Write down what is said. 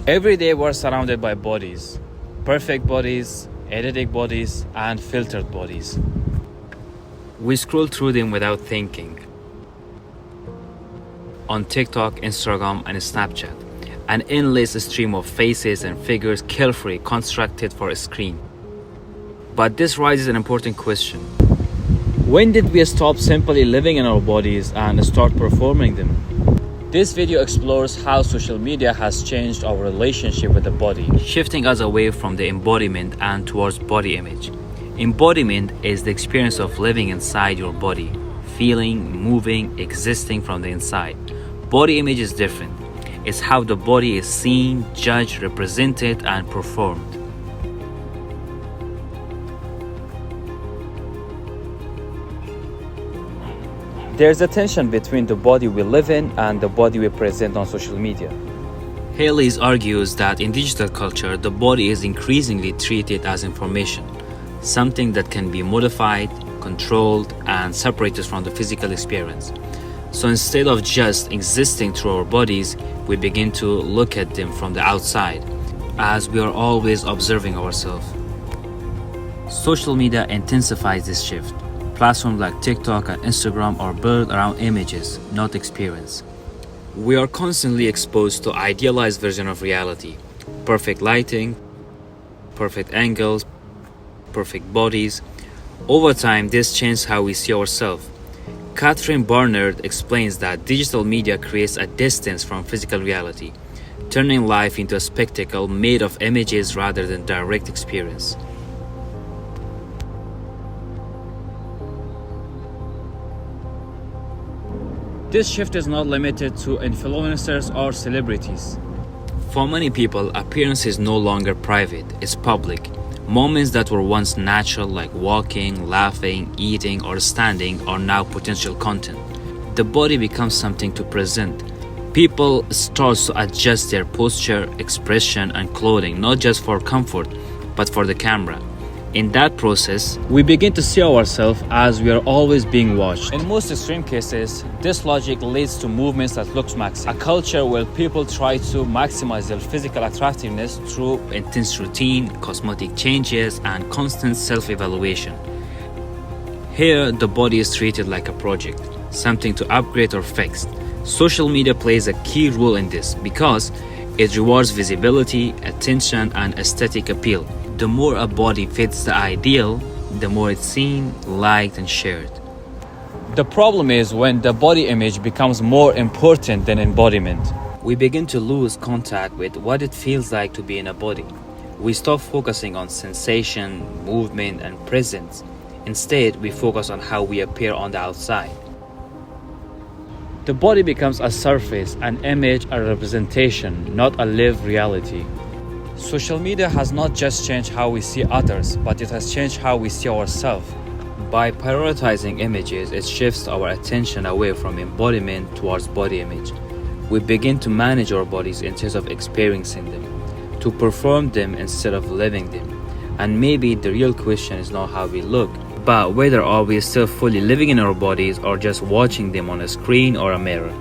Every day we're surrounded by bodies, perfect bodies, edited bodies, and filtered bodies. We scroll through them without thinking. On TikTok, Instagram, and Snapchat, an endless stream of faces and figures carefully constructed for a screen. But this raises an important question. When did we stop simply living in our bodies and start performing them? This video explores how social media has changed our relationship with the body, shifting us away from the embodiment and towards body image. Embodiment is the experience of living inside your body, feeling, moving, existing from the inside. Body image is different. It's how the body is seen, judged, represented, and performed. There's a tension between the body we live in and the body we present on social media. Haley argues that in digital culture, the body is increasingly treated as information, something that can be modified, controlled, and separated from the physical experience. So instead of just existing through our bodies, we begin to look at them from the outside, as we are always observing ourselves. Social media intensifies this shift. Platforms like TikTok and Instagram are built around images, not experience. We are constantly exposed to idealized version of reality. Perfect lighting, perfect angles, perfect bodies. Over time, this changes how we see ourselves. Catherine Barnard explains that digital media creates a distance from physical reality, turning life into a spectacle made of images rather than direct experience. This shift is not limited to influencers or celebrities. For many people, appearance is no longer private, it's public. Moments that were once natural, like walking, laughing, eating, or standing, are now potential content. The body becomes something to present. People start to adjust their posture, expression, and clothing, not just for comfort, but for the camera. In that process, we begin to see ourselves as we are always being watched. In most extreme cases, this logic leads to movements that look maxi, a culture where people try to maximize their physical attractiveness through intense routine, cosmetic changes, and constant self-evaluation. Here, the body is treated like a project, something to upgrade or fix. Social media plays a key role in this because it rewards visibility, attention, and aesthetic appeal. The more a body fits the ideal, the more it's seen, liked, and shared. The problem is when the body image becomes more important than embodiment. We begin to lose contact with what it feels like to be in a body. We stop focusing on sensation, movement, and presence. Instead, we focus on how we appear on the outside. The body becomes a surface, an image, a representation, not a lived reality. Social media has not just changed how we see others, but it has changed how we see ourselves. By prioritizing images, it shifts our attention away from embodiment towards body image. We begin to manage our bodies instead of experiencing them, to perform them instead of living them. And maybe the real question is not how we look, but whether are we still fully living in our bodies or just watching them on a screen or a mirror.